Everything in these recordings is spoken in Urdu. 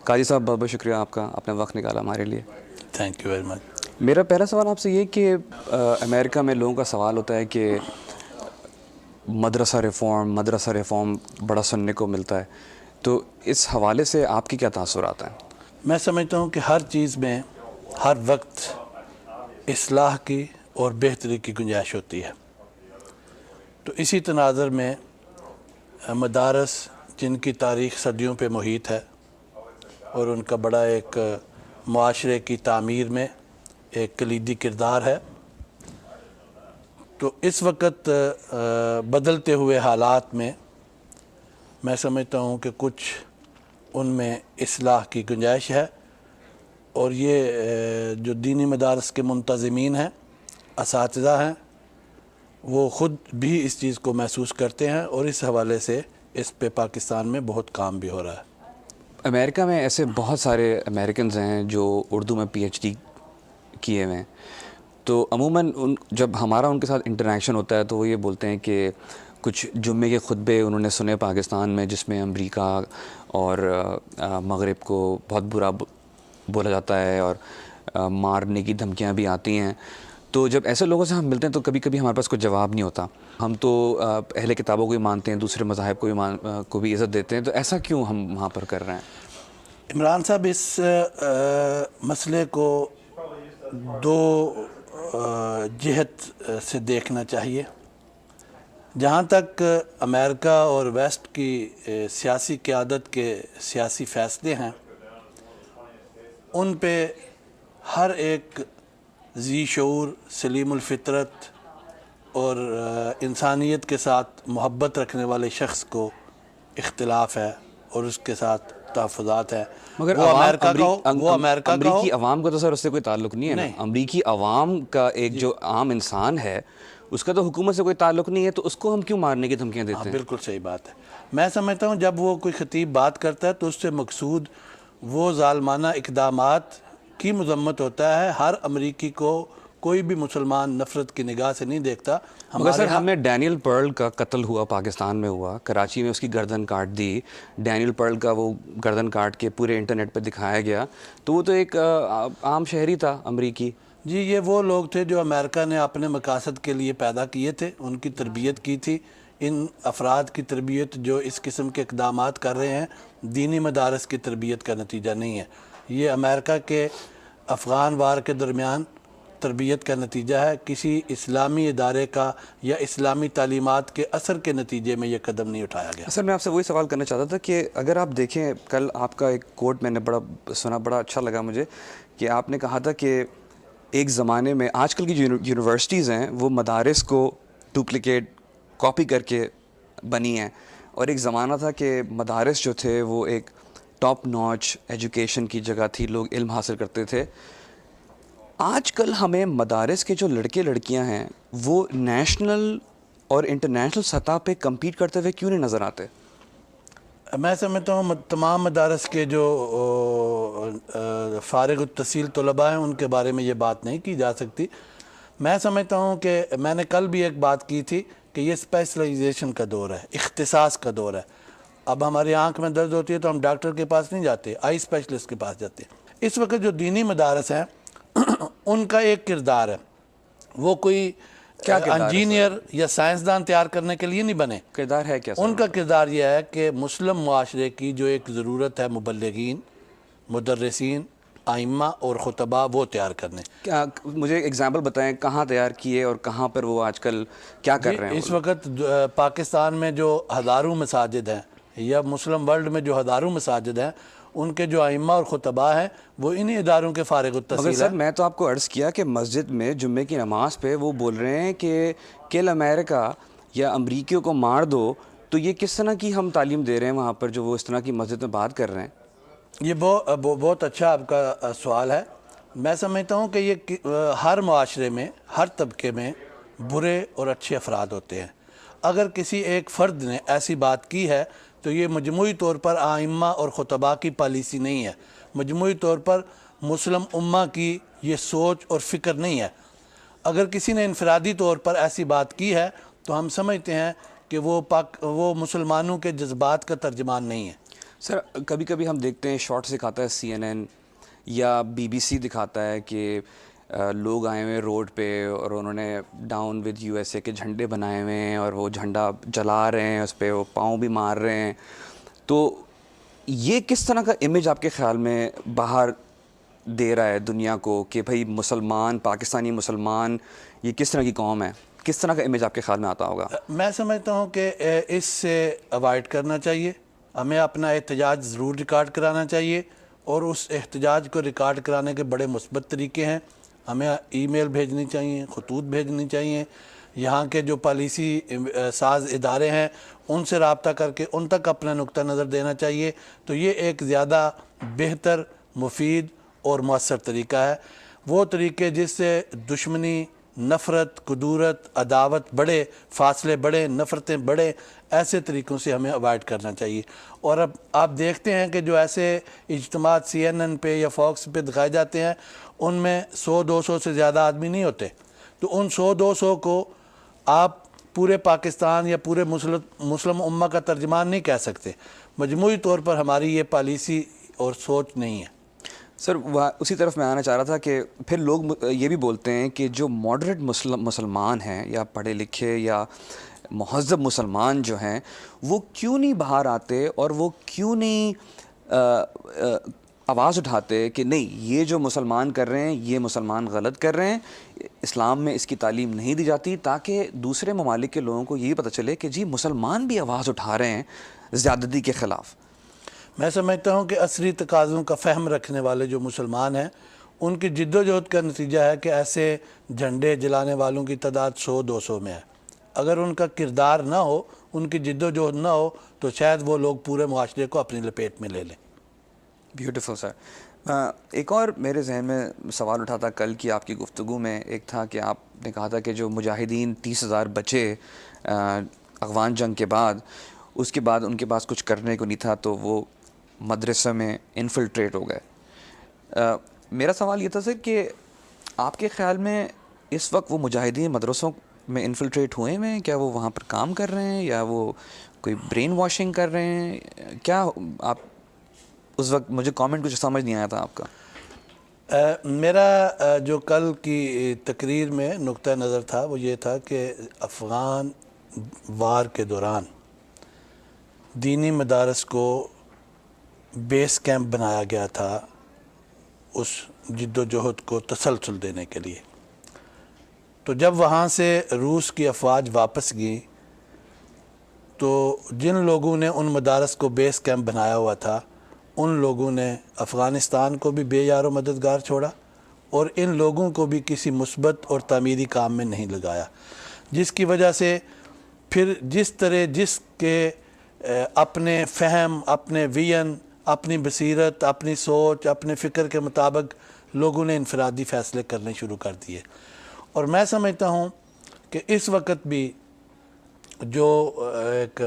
قاضی صاحب بہت بہت شکریہ آپ کا، اپنا وقت نکالا ہمارے لیے. Thank you very much. میرا پہلا سوال آپ سے یہ کہ امریکہ میں لوگوں کا سوال ہوتا ہے کہ مدرسہ ریفارم بڑا سننے کو ملتا ہے، تو اس حوالے سے آپ کی کیا تاثرات ہیں؟ میں سمجھتا ہوں کہ ہر چیز میں ہر وقت اصلاح کی اور بہتری کی گنجائش ہوتی ہے. تو اسی تناظر میں مدارس جن کی تاریخ صدیوں پہ محیط ہے اور ان کا بڑا ایک معاشرے کی تعمیر میں ایک کلیدی کردار ہے، تو اس وقت بدلتے ہوئے حالات میں سمجھتا ہوں کہ کچھ ان میں اصلاح کی گنجائش ہے. اور یہ جو دینی مدارس کے منتظمین ہیں، اساتذہ ہیں، وہ خود بھی اس چیز کو محسوس کرتے ہیں اور اس حوالے سے اس پہ پاکستان میں بہت کام بھی ہو رہا ہے. امریکہ میں ایسے بہت سارے امریکنز ہیں جو اردو میں پی ایچ ڈی کیے ہوئے ہیں، تو عموماً جب ہمارا ان کے ساتھ انٹریکشن ہوتا ہے تو وہ یہ بولتے ہیں کہ کچھ جمعے کے خطبے انہوں نے سنے پاکستان میں جس میں امریکہ اور مغرب کو بہت برا بولا جاتا ہے اور مارنے کی دھمکیاں بھی آتی ہیں. تو جب ایسے لوگوں سے ہم ملتے ہیں تو کبھی کبھی ہمارے پاس کوئی جواب نہیں ہوتا. ہم تو اہل کتابوں کو بھی مانتے ہیں، دوسرے مذاہب کو بھی عزت دیتے ہیں، تو ایسا کیوں ہم وہاں پر کر رہے ہیں؟ عمران صاحب، اس مسئلے کو دو جہت سے دیکھنا چاہیے. جہاں تک امریکہ اور ویسٹ کی سیاسی قیادت کے سیاسی فیصلے ہیں، ان پہ ہر ایک ذی شعور، سلیم الفطرت اور انسانیت کے ساتھ محبت رکھنے والے شخص کو اختلاف ہے اور اس کے ساتھ تحفظات ہے. مگر وہ امریکہ کا ہو، وہ امریکہ کا ہو. امریکی عوام کا تو سر اس سے کوئی تعلق نہیں ہے نا. امریکی عوام کا ایک جو عام انسان ہے اس کا تو حکومت سے کوئی تعلق نہیں ہے، تو اس کو ہم کیوں مارنے کی دھمکیاں دیتے ہیں؟ بالکل صحیح بات ہے. میں سمجھتا ہوں جب وہ کوئی خطیب بات کرتا ہے تو اس سے مقصود وہ ظالمانہ اقدامات کی مذمت ہوتا ہے. ہر امریکی کو کوئی بھی مسلمان نفرت کی نگاہ سے نہیں دیکھتا. مگر سر ہم نے ڈینیل پرل کا قتل ہوا، پاکستان میں ہوا، کراچی میں اس کی گردن کاٹ دی. ڈینیل پرل کا وہ گردن کاٹ کے پورے انٹرنیٹ پہ دکھایا گیا، تو وہ تو ایک عام شہری تھا امریکی. جی، یہ وہ لوگ تھے جو امریکہ نے اپنے مقاصد کے لیے پیدا کیے تھے، ان کی تربیت کی تھی. ان افراد کی تربیت جو اس قسم کے اقدامات کر رہے ہیں دینی مدارس کی تربیت کا نتیجہ نہیں ہے. یہ امریکہ کے افغان وار کے درمیان تربیت کا نتیجہ ہے. کسی اسلامی ادارے کا یا اسلامی تعلیمات کے اثر کے نتیجے میں یہ قدم نہیں اٹھایا گیا. سر میں آپ سے وہی سوال کرنا چاہتا تھا کہ اگر آپ دیکھیں، کل آپ کا ایک کوٹ میں نے بڑا اچھا لگا مجھے، کہ آپ نے کہا تھا کہ ایک زمانے میں آج کل کی جو یونیورسٹیز ہیں وہ مدارس کو ڈپلیکیٹ کاپی کر کے بنی ہیں، اور ایک زمانہ تھا کہ مدارس جو تھے وہ ایک ٹاپ ناچ ایجوکیشن کی جگہ تھی، لوگ علم حاصل کرتے تھے. آج کل ہمیں مدارس کے جو لڑکے لڑکیاں ہیں وہ نیشنل اور انٹرنیشنل سطح پہ کمپیٹ کرتے ہوئے کیوں نہیں نظر آتے؟ میں سمجھتا ہوں تمام مدارس کے جو فارغ التحصیل طلباء ہیں ان کے بارے میں یہ بات نہیں کی جا سکتی. میں سمجھتا ہوں کہ میں نے کل بھی ایک بات کی تھی کہ یہ اسپیشلائزیشن کا دور ہے، اختصاص کا دور ہے. اب ہماری آنکھ میں درد ہوتی ہے تو ہم ڈاکٹر کے پاس نہیں جاتے، آئی اسپیشلسٹ کے پاس جاتے ہیں. اس وقت جو دینی مدارس ہیں ان کا ایک کردار ہے، وہ کوئی انجینئر یا سائنسدان تیار کرنے کے لیے نہیں بنے. کردار ہے کیا؟ ان کا کردار یہ ہے کہ مسلم معاشرے کی جو ایک ضرورت ہے، مبلغین، مدرسین، ائمہ اور خطباء، وہ تیار کرنے. کیا مجھے اگزامپل بتائیں کہاں تیار کیے اور کہاں پر وہ آج کل کیا کر رہے ہیں؟ اس وقت پاکستان میں جو ہزاروں مساجد ہیں یا مسلم ورلڈ میں جو ہزاروں مساجد ہیں، ان کے جو ائمہ اور خطباء ہیں وہ انہی اداروں کے فارغ التحصیل ہیں. مگر سر میں تو آپ کو عرض کیا کہ مسجد میں جمعے کی نماز پہ وہ بول رہے ہیں کہ کل امریکہ یا امریکیوں کو مار دو، تو یہ کس طرح کی ہم تعلیم دے رہے ہیں وہاں پر جو وہ اس طرح کی مسجد میں بات کر رہے ہیں؟ یہ بہت اچھا آپ کا سوال ہے. میں سمجھتا ہوں کہ یہ ہر معاشرے میں، ہر طبقے میں برے اور اچھے افراد ہوتے ہیں. اگر کسی ایک فرد نے ایسی بات کی ہے تو یہ مجموعی طور پر ائمہ اور خطباء کی پالیسی نہیں ہے، مجموعی طور پر مسلم امہ کی یہ سوچ اور فکر نہیں ہے. اگر کسی نے انفرادی طور پر ایسی بات کی ہے تو ہم سمجھتے ہیں کہ وہ مسلمانوں کے جذبات کا ترجمان نہیں ہے. سر کبھی کبھی ہم دیکھتے ہیں شارٹس دکھاتا ہے CNN یا BBC دکھاتا ہے کہ لوگ آئے ہوئے ہیں روڈ پہ اور انہوں نے ڈاؤن ود USA کے جھنڈے بنائے ہوئے ہیں اور وہ جھنڈا جلا رہے ہیں، اس پہ وہ پاؤں بھی مار رہے ہیں. تو یہ کس طرح کا امیج آپ کے خیال میں باہر دے رہا ہے دنیا کو کہ بھائی مسلمان، پاکستانی مسلمان یہ کس طرح کی قوم ہے؟ کس طرح کا امیج آپ کے خیال میں آتا ہوگا؟ میں سمجھتا ہوں کہ اس سے اوائڈ کرنا چاہیے. ہمیں اپنا احتجاج ضرور ریکارڈ کرانا چاہیے، اور اس احتجاج کو ریکارڈ کرانے کے بڑے مثبت طریقے ہیں. ہمیں ای میل بھیجنی چاہیے، خطوط بھیجنی چاہیے، یہاں کے جو پالیسی ساز ادارے ہیں ان سے رابطہ کر کے ان تک اپنا نقطہ نظر دینا چاہیے. تو یہ ایک زیادہ بہتر، مفید اور مؤثر طریقہ ہے. وہ طریقے جس سے دشمنی، نفرت، کدورت، عداوت بڑھے، فاصلے بڑھے، نفرتیں بڑھے، ایسے طریقوں سے ہمیں اوائڈ کرنا چاہیے. اور اب آپ دیکھتے ہیں کہ جو ایسے اجتماعات CNN پہ یا فاکس پہ دکھائے جاتے ہیں ان میں 100-200 سے زیادہ آدمی نہیں ہوتے. تو ان 100-200 کو آپ پورے پاکستان یا پورے مسلم امہ کا ترجمان نہیں کہہ سکتے. مجموعی طور پر ہماری یہ پالیسی اور سوچ نہیں ہے. سر اسی طرف میں آنا چاہ رہا تھا کہ پھر لوگ یہ بھی بولتے ہیں کہ جو ماڈریٹ مسلمان ہیں یا پڑھے لکھے یا مہذب مسلمان جو ہیں وہ کیوں نہیں باہر آتے اور وہ کیوں نہیں آواز اٹھاتے کہ نہیں یہ جو مسلمان کر رہے ہیں یہ مسلمان غلط کر رہے ہیں، اسلام میں اس کی تعلیم نہیں دی جاتی، تاکہ دوسرے ممالک کے لوگوں کو یہ پتہ چلے کہ جی مسلمان بھی آواز اٹھا رہے ہیں زیادتی کے خلاف. میں سمجھتا ہوں کہ عصری تقاضوں کا فہم رکھنے والے جو مسلمان ہیں ان کی جد و جہد کا نتیجہ ہے کہ ایسے جھنڈے جلانے والوں کی تعداد 100-200 میں ہے. اگر ان کا کردار نہ ہو، ان کی جد و جہد نہ ہو، تو شاید وہ لوگ پورے معاشرے کو اپنی لپیٹ میں لے لیں. بیوٹیفل سر. ایک اور میرے ذہن میں سوال اٹھا تھا کل کی آپ کی گفتگو میں، ایک تھا کہ آپ نے کہا تھا کہ جو مجاہدین 30,000 بچے افغان جنگ کے بعد، اس کے بعد ان کے پاس کچھ کرنے کو نہیں تھا تو وہ مدرسہ میں انفلٹریٹ ہو گئے. میرا سوال یہ تھا سر کہ آپ کے خیال میں اس وقت وہ مجاہدین مدرسوں میں انفلٹریٹ ہوئے ہیں؟ کیا وہ وہاں پر کام کر رہے ہیں یا وہ کوئی برین واشنگ کر رہے ہیں؟ کیا آپ اس وقت، مجھے کامنٹ کچھ سمجھ نہیں آیا تھا آپ کا. میرا جو کل کی تقریر میں نقطہ نظر تھا وہ یہ تھا کہ افغان وار کے دوران دینی مدارس کو بیس کیمپ بنایا گیا تھا اس جد و جہد کو تسلسل دینے کے لیے. تو جب وہاں سے روس کی افواج واپس گئی تو جن لوگوں نے ان مدارس کو بیس کیمپ بنایا ہوا تھا ان لوگوں نے افغانستان کو بھی بے یار و مددگار چھوڑا اور ان لوگوں کو بھی کسی مثبت اور تعمیری کام میں نہیں لگایا، جس کی وجہ سے پھر جس طرح جس کے اپنے فہم، اپنے ویژن، اپنی بصیرت، اپنی سوچ، اپنے فکر کے مطابق لوگوں نے انفرادی فیصلے کرنے شروع کر دیے. اور میں سمجھتا ہوں کہ اس وقت بھی جو ایک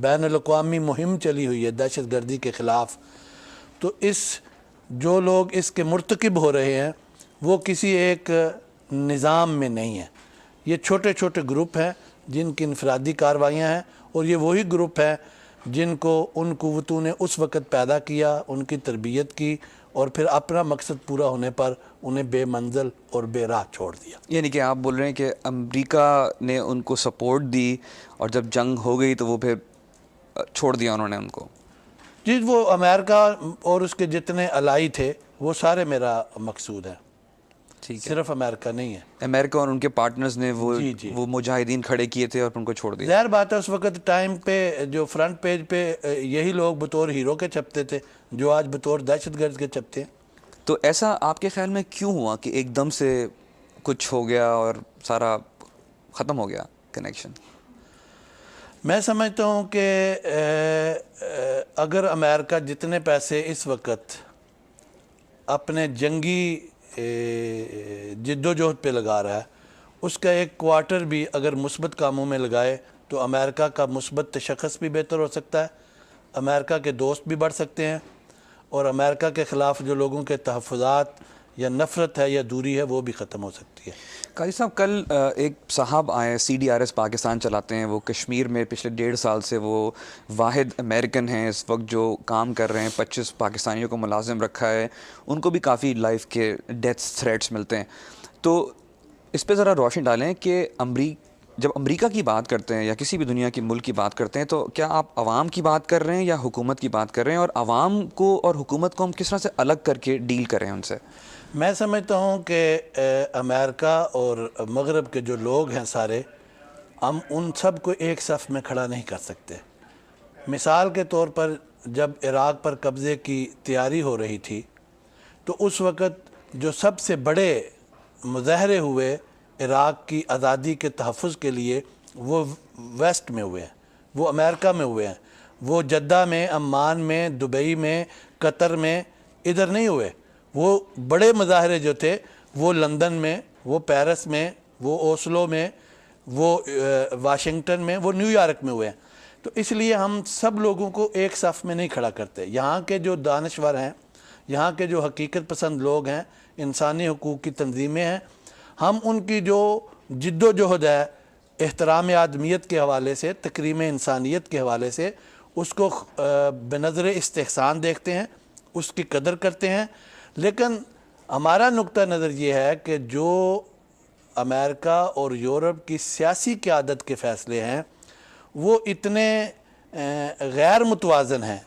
بین الاقوامی مہم چلی ہوئی ہے دہشت گردی کے خلاف، تو جو لوگ اس کے مرتکب ہو رہے ہیں وہ کسی ایک نظام میں نہیں ہیں. یہ چھوٹے چھوٹے گروپ ہیں جن کی انفرادی کاروائیاں ہیں، اور یہ وہی گروپ ہیں جن کو ان قوتوں نے اس وقت پیدا کیا، ان کی تربیت کی، اور پھر اپنا مقصد پورا ہونے پر انہیں بے منزل اور بے راہ چھوڑ دیا. یعنی کہ آپ بول رہے ہیں کہ امریکہ نے ان کو سپورٹ دی اور جب جنگ ہو گئی تو وہ پھر چھوڑ دیا انہوں نے ان کو؟ جی، وہ امریکہ اور اس کے جتنے الائی تھے وہ سارے میرا مقصود ہے، صرف امریکہ نہیں ہے. امریکہ اور ان کے پارٹنرز نے جی وہ مجاہدین کھڑے کیے تھے اور ان کو چھوڑ دیا. ظاہر بات ہے اس وقت ٹائم پہ جو فرنٹ پیج پہ یہی لوگ بطور ہیرو کے چھپتے تھے جو آج بطور دہشت گرد کے چھپتے ہیں. تو ایسا آپ کے خیال میں کیوں ہوا کہ ایک دم سے کچھ ہو گیا اور سارا ختم ہو گیا کنیکشن؟ میں سمجھتا ہوں کہ اگر امریکہ جتنے پیسے اس وقت اپنے جنگی جد و جہد پہ لگا رہا ہے اس کا 1/4 بھی اگر مثبت کاموں میں لگائے تو امریکہ کا مثبت تشخص بھی بہتر ہو سکتا ہے، امریکہ کے دوست بھی بڑھ سکتے ہیں، اور امریکہ کے خلاف جو لوگوں کے تحفظات یا نفرت ہے یا دوری ہے وہ بھی ختم ہو سکتی ہے۔ قاضی صاحب کل ایک صاحب آئے CDRS پاکستان چلاتے ہیں، وہ کشمیر میں پچھلے 1.5 سال سے وہ واحد امریکن ہیں اس وقت جو کام کر رہے ہیں، 25 پاکستانیوں کو ملازم رکھا ہے، ان کو بھی کافی لائف کے ڈیتھ تھریٹس ملتے ہیں۔ تو اس پہ ذرا روشنی ڈالیں کہ جب امریکہ کی بات کرتے ہیں یا کسی بھی دنیا کے ملک کی بات کرتے ہیں تو کیا آپ عوام کی بات کر رہے ہیں یا حکومت کی بات کر رہے ہیں، اور عوام کو اور حکومت کو ہم کس طرح سے الگ کر کے ڈیل کریں ان سے؟ میں سمجھتا ہوں کہ امریکہ اور مغرب کے جو لوگ ہیں سارے، ہم ان سب کو ایک صف میں کھڑا نہیں کر سکتے۔ مثال کے طور پر جب عراق پر قبضے کی تیاری ہو رہی تھی تو اس وقت جو سب سے بڑے مظاہرے ہوئے عراق کی آزادی کے تحفظ کے لیے وہ ویسٹ میں ہوئے ہیں، وہ امریکہ میں ہوئے ہیں، وہ جدہ میں، عمان میں، دبئی میں، قطر میں ادھر نہیں ہوئے۔ وہ بڑے مظاہرے جو تھے وہ لندن میں، وہ پیرس میں، وہ اوسلو میں، وہ واشنگٹن میں، وہ نیو یارک میں ہوئے ہیں۔ تو اس لیے ہم سب لوگوں کو ایک صف میں نہیں کھڑا کرتے۔ یہاں کے جو دانشور ہیں، یہاں کے جو حقیقت پسند لوگ ہیں، انسانی حقوق کی تنظیمیں ہیں، ہم ان کی جو جد و جہد ہے احترام آدمیت کے حوالے سے، تکریم انسانیت کے حوالے سے، اس کو بنظر استحسان دیکھتے ہیں، اس کی قدر کرتے ہیں۔ لیکن ہمارا نقطہ نظر یہ ہے کہ جو امریکہ اور یورپ کی سیاسی قیادت کے فیصلے ہیں وہ اتنے غیر متوازن ہیں،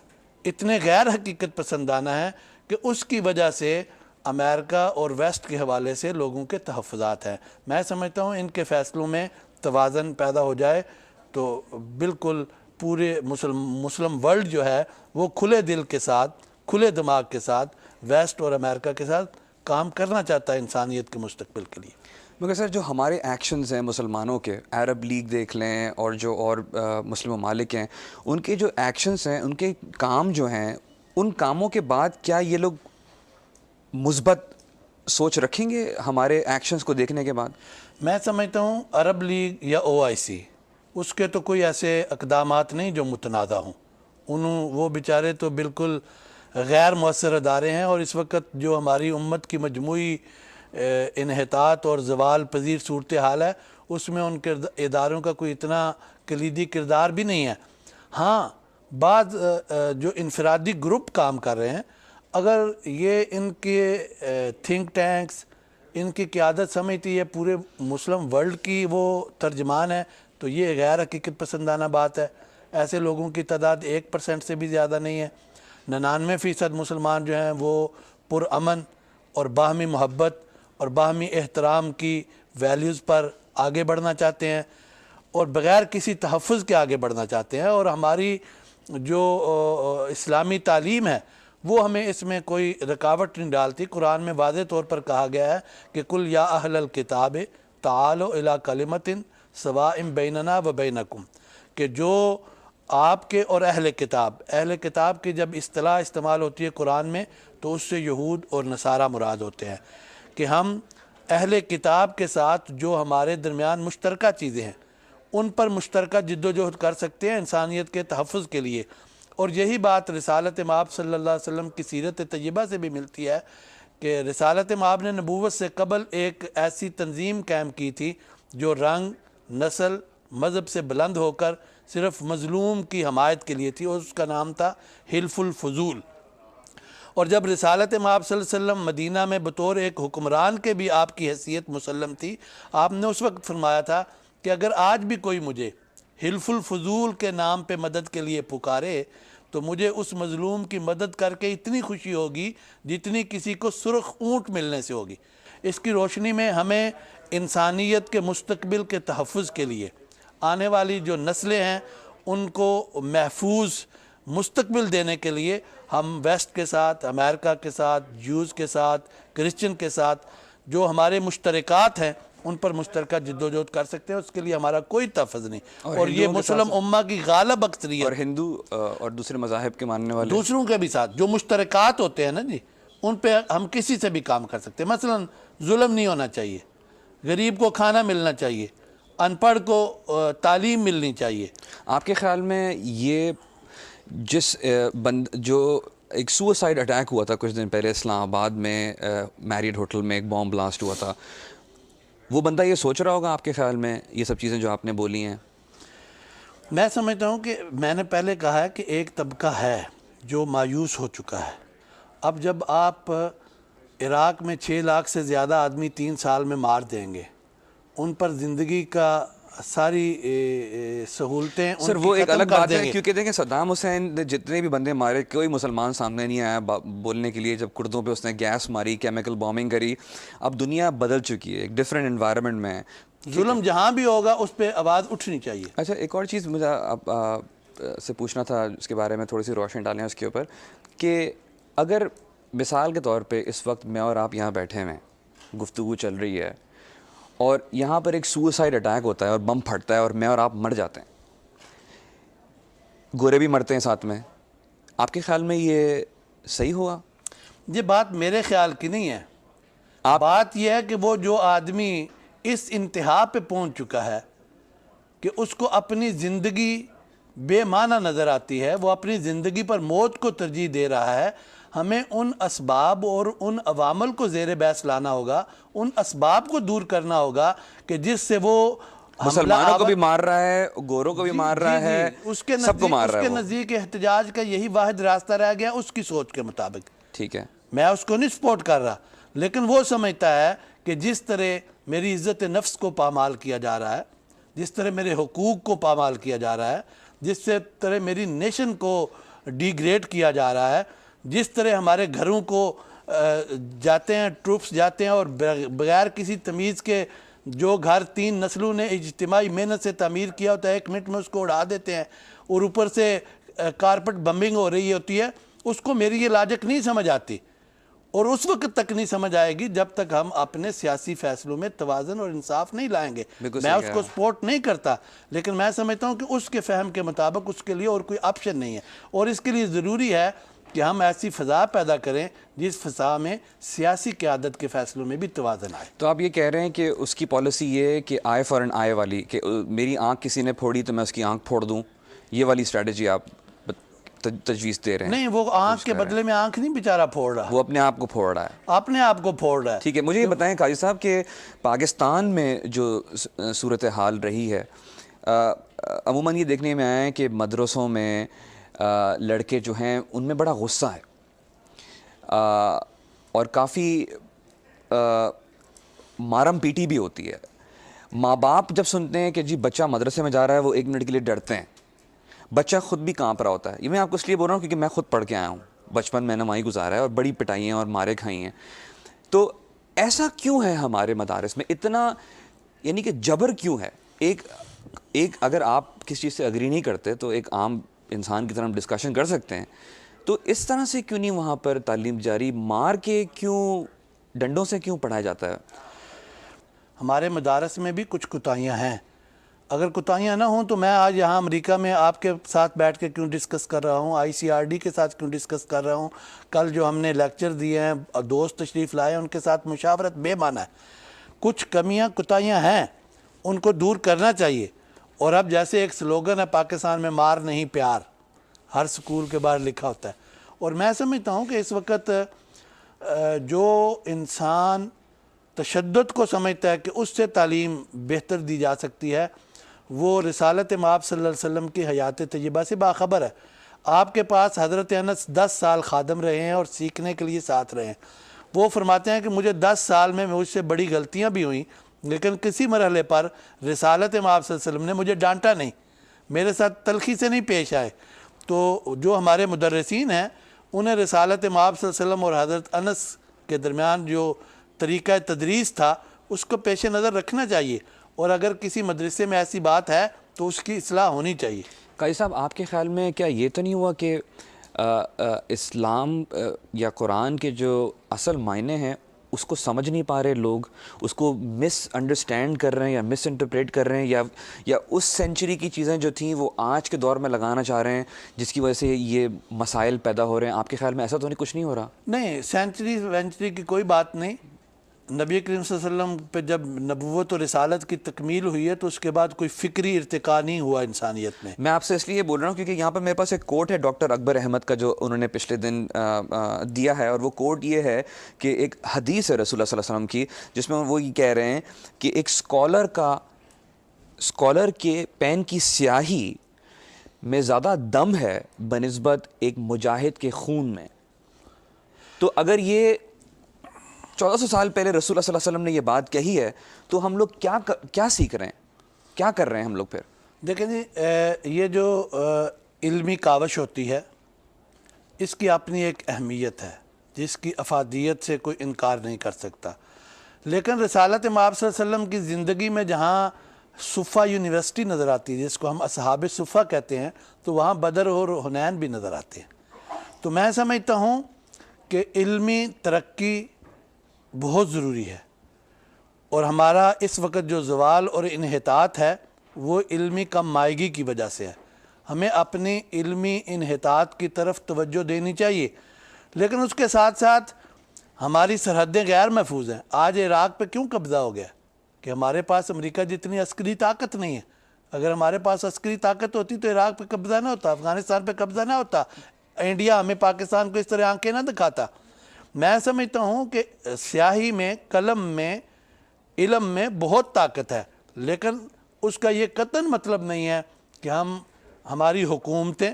اتنے غیر حقیقت پسندانہ ہیں کہ اس کی وجہ سے امریکہ اور ویسٹ کے حوالے سے لوگوں کے تحفظات ہیں۔ میں سمجھتا ہوں ان کے فیصلوں میں توازن پیدا ہو جائے تو بالکل پورے مسلم ورلڈ جو ہے وہ کھلے دل کے ساتھ، کھلے دماغ کے ساتھ ویسٹ اور امریکہ کے ساتھ کام کرنا چاہتا ہے انسانیت کے مستقبل کے لیے۔ مگر سر جو ہمارے ایکشنز ہیں مسلمانوں کے، عرب لیگ دیکھ لیں اور جو اور مسلم ممالک ہیں، ان کے جو ایکشنز ہیں، ان کے کام جو ہیں، ان کاموں کے بعد کیا یہ لوگ مثبت سوچ رکھیں گے ہمارے ایکشنز کو دیکھنے کے بعد؟ میں سمجھتا ہوں عرب لیگ یا OIC اس کے تو کوئی ایسے اقدامات نہیں جو متنازع ہوں، وہ بیچارے تو بالکل غیر مؤثر ادارے ہیں، اور اس وقت جو ہماری امت کی مجموعی انحطاط اور زوال پذیر صورتحال ہے اس میں ان کے اداروں کا کوئی اتنا کلیدی کردار بھی نہیں ہے۔ ہاں بعض جو انفرادی گروپ کام کر رہے ہیں، اگر یہ ان کے تھنک ٹینکس، ان کی قیادت سمجھتی ہے پورے مسلم ورلڈ کی وہ ترجمان ہے، تو یہ غیر حقیقت پسندانہ بات ہے۔ ایسے لوگوں کی تعداد 1% سے بھی زیادہ نہیں ہے۔ 99% مسلمان جو ہیں وہ پرامن اور باہمی محبت اور باہمی احترام کی ویلیوز پر آگے بڑھنا چاہتے ہیں اور بغیر کسی تحفظ کے آگے بڑھنا چاہتے ہیں، اور ہماری جو اسلامی تعلیم ہے وہ ہمیں اس میں کوئی رکاوٹ نہیں ڈالتی۔ قرآن میں واضح طور پر کہا گیا ہے کہ کل یا اہل الکتاب تعالوا الی کلمۃ سواء بیننا و بینکم، کہ جو آپ کے اور اہل کتاب کی جب اصطلاح استعمال ہوتی ہے قرآن میں تو اس سے یہود اور نصارہ مراد ہوتے ہیں، کہ ہم اہل کتاب کے ساتھ جو ہمارے درمیان مشترکہ چیزیں ہیں ان پر مشترکہ جد و جہد کر سکتے ہیں انسانیت کے تحفظ کے لیے۔ اور یہی بات رسالت مآب صلی اللہ علیہ وسلم کی سیرت طیبہ سے بھی ملتی ہے کہ رسالت مآب نے نبوت سے قبل ایک ایسی تنظیم قائم کی تھی جو رنگ، نسل، مذہب سے بلند ہو کر صرف مظلوم کی حمایت کے لیے تھی، اور اس کا نام تھا حلف الفضول۔ اور جب رسالت مآب صلی اللہ علیہ وسلم مدینہ میں بطور ایک حکمران کے بھی آپ کی حیثیت مسلم تھی، آپ نے اس وقت فرمایا تھا کہ اگر آج بھی کوئی مجھے حلف الفضول کے نام پہ مدد کے لیے پکارے تو مجھے اس مظلوم کی مدد کر کے اتنی خوشی ہوگی جتنی کسی کو سرخ اونٹ ملنے سے ہوگی۔ اس کی روشنی میں ہمیں انسانیت کے مستقبل کے تحفظ کے لیے، آنے والی جو نسلیں ہیں ان کو محفوظ مستقبل دینے کے لیے ہم ویسٹ کے ساتھ، امریکہ کے ساتھ، جوز کے ساتھ، کرسچن کے ساتھ جو ہمارے مشترکات ہیں ان پر مشترکہ جد و جہد کر سکتے ہیں۔ اس کے لیے ہمارا کوئی تحفظ نہیں، اور یہ مسلم امہ کی غالب اکثریت، اور ہندو اور دوسرے مذاہب کے ماننے والے دوسروں کے بھی ساتھ جو مشترکات ہوتے ہیں نا جی، ان پہ ہم کسی سے بھی کام کر سکتے ہیں۔ مثلا ظلم نہیں ہونا چاہیے، غریب کو کھانا ملنا چاہیے، ان پڑھ کو تعلیم ملنی چاہیے۔ آپ کے خیال میں یہ جو ایک سوسائڈ اٹیک ہوا تھا کچھ دن پہلے اسلام آباد میں، میریٹ ہوٹل میں ایک بام بلاسٹ ہوا تھا. وہ بندہ یہ سوچ رہا ہوگا آپ کے خیال میں یہ سب چیزیں جو آپ نے بولی ہیں؟ میں سمجھتا ہوں کہ میں نے پہلے کہا ہے کہ ایک طبقہ ہے جو مایوس ہو چکا ہے. اب جب آپ عراق میں 6 لاکھ سے زیادہ آدمی 3 سال میں مار دیں گے، ان پر زندگی کا ساری سہولتیں سر ان وہ کی ایک ختم الگ کر بات دیں ہے، گے. کیونکہ دیکھیں صدام حسین نے جتنے بھی بندے مارے کوئی مسلمان سامنے نہیں آیا بولنے کے لیے. جب کردوں پہ اس نے گیس ماری، کیمیکل بامنگ کری. اب دنیا بدل چکی ہے، ایک ڈفرینٹ انوائرمنٹ میں ہے. ظلم جہاں بھی ہوگا اس پہ آواز اٹھنی چاہیے. اچھا ایک اور چیز مجھے آپ سے پوچھنا تھا، اس کے بارے میں تھوڑی سی روشنی ڈالیں اس کے اوپر، کہ اگر مثال کے طور پہ اس وقت میں اور آپ یہاں بیٹھے ہوئے ہیں، گفتگو چل رہی ہے، اور یہاں پر ایک سوسائڈ اٹیک ہوتا ہے اور بم پھٹتا ہے اور میں اور آپ مر جاتے ہیں، گورے بھی مرتے ہیں ساتھ میں، آپ کے خیال میں یہ صحیح ہوا؟ یہ بات میرے خیال کی نہیں ہے. بات یہ ہے کہ وہ جو آدمی اس انتہا پہ پہنچ چکا ہے کہ اس کو اپنی زندگی بے معنی نظر آتی ہے، وہ اپنی زندگی پر موت کو ترجیح دے رہا ہے. ہمیں ان اسباب اور ان عوامل کو زیر بحث لانا ہوگا، ان اسباب کو دور کرنا ہوگا کہ جس سے وہ مسلمانوں کو بھی مار رہا ہے، گوروں کو بھی مار رہا ہے، سب کو مار رہا ہے. اس کے نزدیک احتجاج کا یہی واحد راستہ رہ گیا اس کی سوچ کے مطابق. ٹھیک ہے، میں اس کو نہیں سپورٹ کر رہا، لیکن وہ سمجھتا ہے کہ جس طرح میری عزت نفس کو پامال کیا جا رہا ہے، جس طرح میرے حقوق کو پامال کیا جا رہا ہے، جس طرح میری نیشن کو ڈی گریڈ کیا جا رہا ہے، جس طرح ہمارے گھروں کو جاتے ہیں ٹروپس جاتے ہیں اور بغیر کسی تمیز کے جو گھر 3 نسلوں نے اجتماعی محنت سے تعمیر کیا ہوتا ہے 1 منٹ میں اس کو اڑا دیتے ہیں، اور اوپر سے کارپٹ بمبنگ ہو رہی ہوتی ہے. اس کو میری یہ لاجک نہیں سمجھ آتی، اور اس وقت تک نہیں سمجھ آئے گی جب تک ہم اپنے سیاسی فیصلوں میں توازن اور انصاف نہیں لائیں گے. میں اس کو سپورٹ نہیں کرتا، لیکن میں سمجھتا ہوں کہ اس کے فہم کے مطابق اس کے لیے اور کوئی آپشن نہیں ہے، اور اس کے لیے ضروری ہے کہ ہم ایسی فضا پیدا کریں جس فضا میں سیاسی قیادت کے فیصلوں میں بھی توازن آئے. تو آپ یہ کہہ رہے ہیں کہ اس کی پالیسی یہ ہے کہ آئے فار این آئے والی، کہ میری آنکھ کسی نے پھوڑی تو میں اس کی آنکھ پھوڑ دوں، یہ والی اسٹریٹجی آپ تجویز دے رہے ہیں؟ نہیں، وہ آنکھ کے بدلے میں آنکھ نہیں بیچارہ پھوڑ رہا، وہ اپنے آپ کو پھوڑ رہا ہے، اپنے آپ کو پھوڑ رہا ہے. ٹھیک ہے. مجھے یہ بتائیں قاضی صاحب کہ پاکستان میں جو صورتحال رہی ہے، عموماً یہ دیکھنے میں آیا ہے کہ مدرسوں میں لڑکے جو ہیں ان میں بڑا غصہ ہے، اور کافی مارم پیٹی بھی ہوتی ہے. ماں باپ جب سنتے ہیں کہ جی بچہ مدرسے میں جا رہا ہے، وہ 1 منٹ کے لیے ڈرتے ہیں. بچہ خود بھی کانپ رہا ہوتا ہے. یہ میں آپ کو اس لیے بول رہا ہوں کیونکہ میں خود پڑھ کے آیا ہوں، بچپن میں نے وہیں گزارا ہے اور بڑی پٹائیاں اور مارے کھائی ہیں. تو ایسا کیوں ہے ہمارے مدارس میں اتنا، یعنی کہ جبر کیوں ہے؟ ایک اگر آپ کسی چیز سے اگری نہیں کرتے تو ایک عام انسان کی طرح ہم ڈسکشن کر سکتے ہیں، تو اس طرح سے کیوں نہیں وہاں پر تعلیم جاری؟ مار کے کیوں، ڈنڈوں سے کیوں پڑھایا جاتا ہے؟ ہمارے مدارس میں بھی کچھ کوتاہیاں ہیں. اگر کوتاہیاں نہ ہوں تو میں آج یہاں امریکہ میں آپ کے ساتھ بیٹھ کے کیوں ڈسکس کر رہا ہوں، ICRD کے ساتھ کیوں ڈسکس کر رہا ہوں. کل جو ہم نے لیکچر دیے ہیں، دوست تشریف لائے ہیں، ان کے ساتھ مشاورت بے معنی ہے. کچھ کمیاں کوتاہیاں ہیں، ان کو دور کرنا چاہیے. اور اب جیسے ایک سلوگن ہے پاکستان میں، مار نہیں پیار، ہر سکول کے باہر لکھا ہوتا ہے. اور میں سمجھتا ہوں کہ اس وقت جو انسان تشدد کو سمجھتا ہے کہ اس سے تعلیم بہتر دی جا سکتی ہے، وہ رسالت مآب صلی اللہ علیہ وسلم کی حیات طیبہ سے باخبر ہے. آپ کے پاس حضرت انس 10 سال خادم رہے ہیں اور سیکھنے کے لیے ساتھ رہے ہیں. وہ فرماتے ہیں کہ مجھے 10 سال میں مجھ سے بڑی غلطیاں بھی ہوئیں، لیکن کسی مرحلے پر رسالت مآب صلی اللہ علیہ وسلم نے مجھے ڈانٹا نہیں، میرے ساتھ تلخی سے نہیں پیش آئے. تو جو ہمارے مدرسین ہیں انہیں رسالت مآب صلی اللہ علیہ وسلم اور حضرت انس کے درمیان جو طریقہ تدریس تھا اس کو پیش نظر رکھنا چاہیے. اور اگر کسی مدرسے میں ایسی بات ہے تو اس کی اصلاح ہونی چاہیے. قاضی صاحب آپ کے خیال میں کیا یہ تو نہیں ہوا کہ اسلام یا قرآن کے جو اصل معنی ہیں اس کو سمجھ نہیں پا رہے لوگ، اس کو مس انڈرسٹینڈ کر رہے ہیں یا مس انٹرپریٹ کر رہے ہیں، یا اس سینچری کی چیزیں جو تھیں وہ آج کے دور میں لگانا چاہ رہے ہیں جس کی وجہ سے یہ مسائل پیدا ہو رہے ہیں؟ آپ کے خیال میں ایسا تو کچھ نہیں ہو رہا؟ نہیں، سینچری وینچری کی کوئی بات نہیں. نبی کریم صلی اللہ علیہ وسلم پہ جب نبوت و رسالت کی تکمیل ہوئی ہے تو اس کے بعد کوئی فکری ارتقا نہیں ہوا انسانیت میں. میں آپ سے اس لیے بول رہا ہوں کیونکہ یہاں پر میرے پاس ایک کوٹ ہے ڈاکٹر اکبر احمد کا جو انہوں نے پچھلے دن دیا ہے، اور وہ کوٹ یہ ہے کہ ایک حدیث ہے رسول اللہ صلی اللہ علیہ وسلم کی جس میں وہ یہ کہہ رہے ہیں کہ ایک اسکالر کے پین کی سیاہی میں زیادہ دم ہے بنسبت ایک مجاہد کے خون میں. تو اگر یہ 1400 سال پہلے رسول اللہ صلی اللہ علیہ وسلم نے یہ بات کہی ہے تو ہم لوگ کیا سیکھ رہے ہیں، کیا کر رہے ہیں ہم لوگ پھر؟ دیکھیں جی، یہ جو علمی کاوش ہوتی ہے اس کی اپنی ایک اہمیت ہے جس کی افادیت سے کوئی انکار نہیں کر سکتا. لیکن رسالت مآب صلی اللہ علیہ وسلم کی زندگی میں جہاں صفہ یونیورسٹی نظر آتی ہے، جس کو ہم اصحاب صفہ کہتے ہیں، تو وہاں بدر اور حنین بھی نظر آتے ہیں. تو میں سمجھتا ہوں کہ علمی ترقی بہت ضروری ہے، اور ہمارا اس وقت جو زوال اور انحطاط ہے وہ علمی کم مائگی کی وجہ سے ہے. ہمیں اپنی علمی انحطاط کی طرف توجہ دینی چاہیے، لیکن اس کے ساتھ ساتھ ہماری سرحدیں غیر محفوظ ہیں. آج عراق پہ کیوں قبضہ ہو گیا؟ کہ ہمارے پاس امریکہ جتنی عسکری طاقت نہیں ہے. اگر ہمارے پاس عسکری طاقت ہوتی تو عراق پہ قبضہ نہ ہوتا، افغانستان پہ قبضہ نہ ہوتا، انڈیا ہمیں پاکستان کو اس طرح آنکھیں نہ دکھاتا. میں سمجھتا ہوں کہ سیاہی میں، قلم میں، علم میں بہت طاقت ہے، لیکن اس کا یہ قطعاً مطلب نہیں ہے کہ ہماری حکومتیں،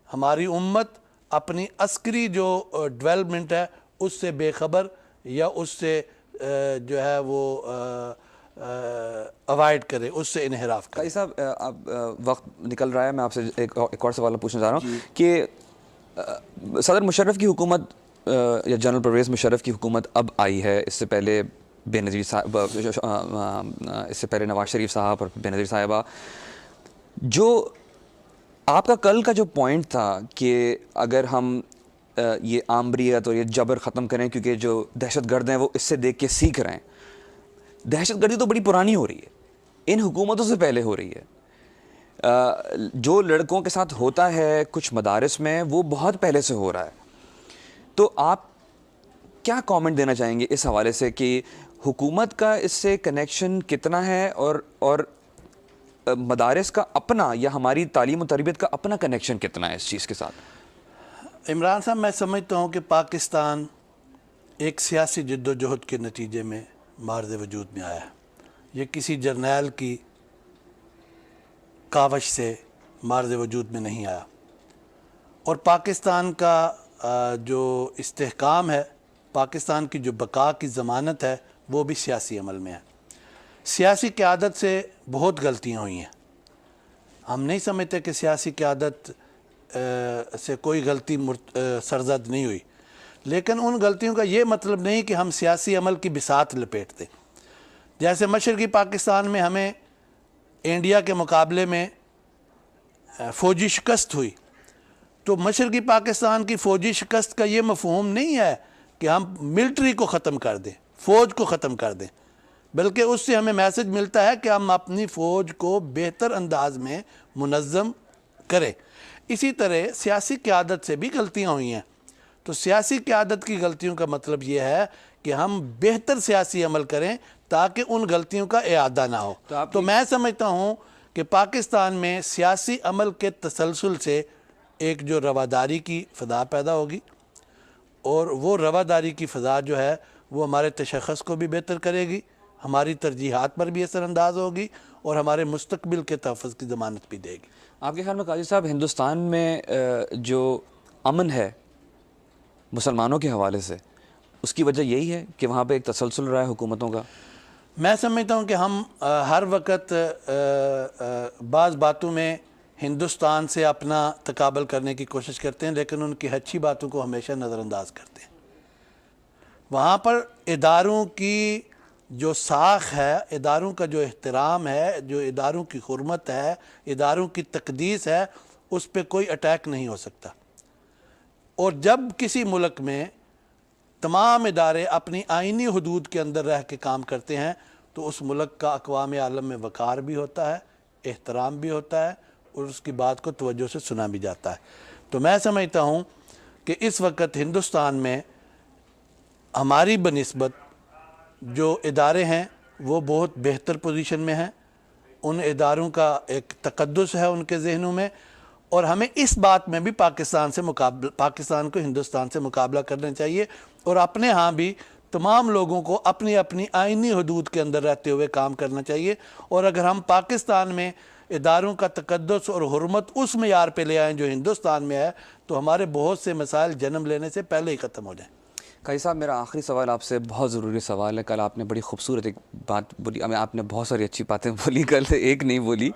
ہماری امت اپنی عسکری جو ڈیولپمنٹ ہے اس سے بے خبر یا اس سے جو ہے وہ اوائڈ کرے، اس سے انحراف کرے. قاضی صاحب، اب وقت نکل رہا ہے، میں آپ سے ایک اور سوال پوچھنا چاہ رہا ہوں کہ صدر مشرف کی حکومت یا جنرل پرویز مشرف کی حکومت اب آئی ہے، اس سے پہلے بے نظیر صاحب، اس سے پہلے نواز شریف صاحب اور بے نظیر صاحبہ. جو آپ کا کل کا جو پوائنٹ تھا کہ اگر ہم یہ آمریت اور یہ جبر ختم کریں، کیونکہ جو دہشت گرد ہیں وہ اس سے دیکھ کے سیکھ رہے ہیں. دہشت گردی تو بڑی پرانی ہو رہی ہے، ان حکومتوں سے پہلے ہو رہی ہے. جو لڑکوں کے ساتھ ہوتا ہے کچھ مدارس میں وہ بہت پہلے سے ہو رہا ہے. تو آپ کیا کامنٹ دینا چاہیں گے اس حوالے سے کہ حکومت کا اس سے کنیکشن کتنا ہے، اور مدارس کا اپنا یا ہماری تعلیم و تربیت کا اپنا کنیکشن کتنا ہے اس چیز کے ساتھ؟ عمران صاحب، میں سمجھتا ہوں کہ پاکستان ایک سیاسی جد و جہد کے نتیجے میں مارد وجود میں آیا ہے. یہ کسی جرنیل کی کاوش سے مارد وجود میں نہیں آیا، اور پاکستان کا جو استحکام ہے، پاکستان کی جو بقا کی ضمانت ہے، وہ بھی سیاسی عمل میں ہے. سیاسی قیادت سے بہت غلطیاں ہوئی ہیں. ہم نہیں سمجھتے کہ سیاسی قیادت سے کوئی غلطی سرزد نہیں ہوئی، لیکن ان غلطیوں کا یہ مطلب نہیں کہ ہم سیاسی عمل کی بساط لپیٹتے. جیسے مشرقی پاکستان میں ہمیں انڈیا کے مقابلے میں فوجی شکست ہوئی، تو مشرقی پاکستان کی فوجی شکست کا یہ مفہوم نہیں ہے کہ ہم ملٹری کو ختم کر دیں، فوج کو ختم کر دیں، بلکہ اس سے ہمیں میسج ملتا ہے کہ ہم اپنی فوج کو بہتر انداز میں منظم کریں. اسی طرح سیاسی قیادت سے بھی غلطیاں ہوئی ہیں. تو سیاسی قیادت کی غلطیوں کا مطلب یہ ہے کہ ہم بہتر سیاسی عمل کریں تاکہ ان غلطیوں کا اعادہ نہ ہو. تو میں سمجھتا ہوں کہ پاکستان میں سیاسی عمل کے تسلسل سے ایک جو رواداری کی فضا پیدا ہوگی، اور وہ رواداری کی فضا جو ہے وہ ہمارے تشخص کو بھی بہتر کرے گی، ہماری ترجیحات پر بھی اثر انداز ہوگی، اور ہمارے مستقبل کے تحفظ کی ضمانت بھی دے گی. آپ کے خیال میں قاضی صاحب ہندوستان میں جو امن ہے مسلمانوں کے حوالے سے، اس کی وجہ یہی ہے کہ وہاں پہ ایک تسلسل رہا ہے حکومتوں کا؟ میں سمجھتا ہوں کہ ہم ہر وقت بعض باتوں میں ہندوستان سے اپنا تقابل کرنے کی کوشش کرتے ہیں، لیکن ان کی اچھی باتوں کو ہمیشہ نظر انداز کرتے ہیں. وہاں پر اداروں کی جو ساخ ہے، اداروں کا جو احترام ہے، جو اداروں کی حرمت ہے، اداروں کی تقدیس ہے، اس پہ کوئی اٹیک نہیں ہو سکتا. اور جب کسی ملک میں تمام ادارے اپنی آئینی حدود کے اندر رہ کے کام کرتے ہیں تو اس ملک کا اقوام عالم میں وقار بھی ہوتا ہے، احترام بھی ہوتا ہے، اور اس کی بات کو توجہ سے سنا بھی جاتا ہے. تو میں سمجھتا ہوں کہ اس وقت ہندوستان میں ہماری بنسبت جو ادارے ہیں وہ بہت بہتر پوزیشن میں ہیں، ان اداروں کا ایک تقدس ہے ان کے ذہنوں میں، اور ہمیں اس بات میں بھی پاکستان کو ہندوستان سے مقابلہ کرنا چاہیے، اور اپنے ہاں بھی تمام لوگوں کو اپنی اپنی آئینی حدود کے اندر رہتے ہوئے کام کرنا چاہیے۔ اور اگر ہم پاکستان میں اداروں کا تقدس اور حرمت اس معیار پہ لے آئیں جو ہندوستان میں ہے، تو ہمارے بہت سے مسائل جنم لینے سے پہلے ہی ختم ہو جائیں۔ قاضی صاحب، میرا آخری سوال آپ سے بہت ضروری سوال ہے۔ کل آپ نے بڑی خوبصورت ایک بات بولی، آپ نے بہت ساری اچھی باتیں بولی، کل ایک نہیں بولی،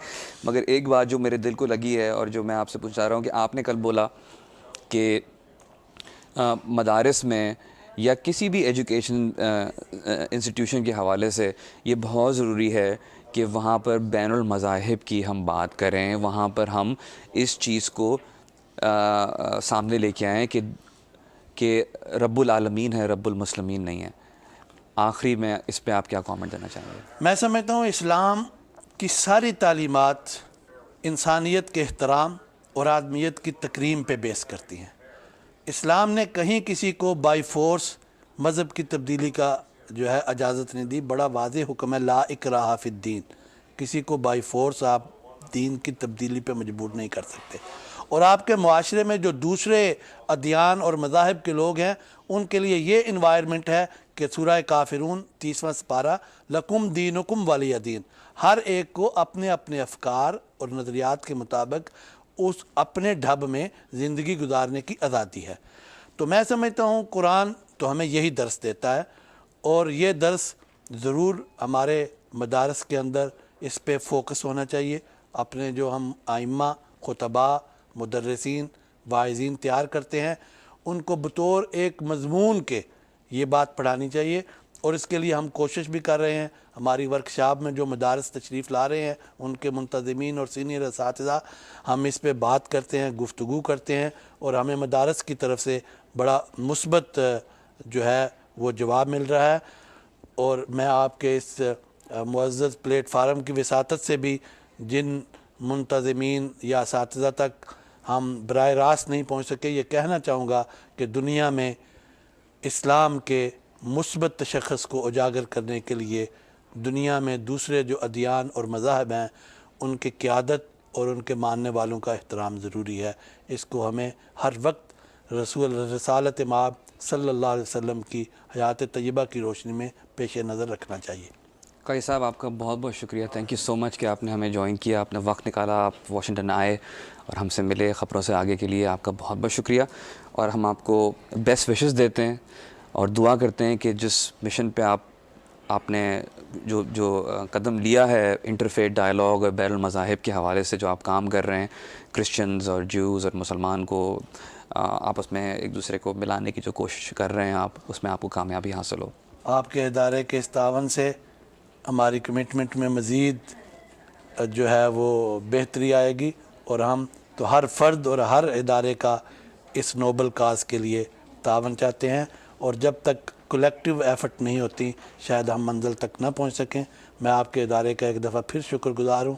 مگر ایک بات جو میرے دل کو لگی ہے اور جو میں آپ سے پوچھنا چاہ رہا ہوں کہ آپ نے کل بولا کہ مدارس میں یا کسی بھی ایجوکیشن انسٹیٹیوشن کے حوالے سے یہ بہت ضروری ہے کہ وہاں پر بین المذاہب کی ہم بات کریں، وہاں پر ہم اس چیز کو سامنے لے کے آئیں کہ رب العالمین ہے، رب المسلمین نہیں ہے۔ آخری میں اس پہ آپ کیا کامنٹ دینا چاہیں گے؟ میں سمجھتا ہوں اسلام کی ساری تعلیمات انسانیت کے احترام اور آدمیت کی تکریم پہ بیس کرتی ہیں۔ اسلام نے کہیں کسی کو بائی فورس مذہب کی تبدیلی کا جو ہے اجازت نہیں دی۔ بڑا واضح حکم ہے، لا اکراہ فی الدین، کسی کو بائی فورس آپ دین کی تبدیلی پہ مجبور نہیں کر سکتے۔ اور آپ کے معاشرے میں جو دوسرے ادیان اور مذاہب کے لوگ ہیں، ان کے لیے یہ انوائرمنٹ ہے کہ سورہ کافرون 30واں سپارہ، لکم دینکم ولی دین، ہر ایک کو اپنے اپنے افکار اور نظریات کے مطابق اس اپنے ڈھب میں زندگی گزارنے کی آزادی ہے۔ تو میں سمجھتا ہوں قرآن تو ہمیں یہی درس دیتا ہے، اور یہ درس ضرور ہمارے مدارس کے اندر اس پہ فوکس ہونا چاہیے۔ اپنے جو ہم ائمہ، خطباء، مدرسین، واعظین تیار کرتے ہیں، ان کو بطور ایک مضمون کے یہ بات پڑھانی چاہیے، اور اس کے لیے ہم کوشش بھی کر رہے ہیں۔ ہماری ورکشاپ میں جو مدارس تشریف لا رہے ہیں، ان کے منتظمین اور سینئر اساتذہ، ہم اس پہ بات کرتے ہیں، گفتگو کرتے ہیں، اور ہمیں مدارس کی طرف سے بڑا مثبت جو ہے وہ جواب مل رہا ہے۔ اور میں آپ کے اس معزز پلیٹ فارم کی وساطت سے بھی جن منتظمین یا اساتذہ تک ہم براہ راست نہیں پہنچ سکے، یہ کہنا چاہوں گا کہ دنیا میں اسلام کے مثبت تشخص کو اجاگر کرنے کے لیے دنیا میں دوسرے جو ادیان اور مذاہب ہیں، ان کی قیادت اور ان کے ماننے والوں کا احترام ضروری ہے۔ اس کو ہمیں ہر وقت رسالت مآب صلی اللہ علیہ وسلم کی حیات طیبہ کی روشنی میں پیش نظر رکھنا چاہیے۔ قاضی صاحب، آپ کا بہت بہت شکریہ، تھینک یو سو مچ کہ آپ نے ہمیں جوائن کیا، آپ نے وقت نکالا، آپ واشنگٹن آئے اور ہم سے ملے۔ خبروں سے آگے کے لیے آپ کا بہت بہت شکریہ، اور ہم آپ کو بیسٹ وشز دیتے ہیں اور دعا کرتے ہیں کہ جس مشن پہ آپ نے جو قدم لیا ہے انٹرفیتھ ڈائلاگ اور بین المذاہب کے حوالے سے جو آپ کام کر رہے ہیں، کرسچنز اور جیوز اور مسلمان کو آپس میں ایک دوسرے کو ملانے کی جو کوشش کر رہے ہیں آپ، اس میں آپ کو کامیابی حاصل ہو۔ آپ کے ادارے کے اس تعاون سے ہماری کمٹمنٹ میں مزید جو ہے وہ بہتری آئے گی، اور ہم تو ہر فرد اور ہر ادارے کا اس نوبل کاز کے لیے تعاون چاہتے ہیں، اور جب تک کولیکٹیو ایفرٹ نہیں ہوتی شاید ہم منزل تک نہ پہنچ سکیں۔ میں آپ کے ادارے کا ایک دفعہ پھر شکر گزار ہوں،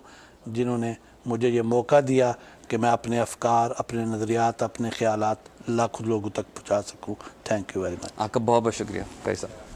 جنہوں نے مجھے یہ موقع دیا کہ میں اپنے افکار، اپنے نظریات، اپنے خیالات لاکھوں لوگوں تک پہنچا سکوں۔ Thank you very much. آپ کا بہت بہت شکریہ قاضی صاحب۔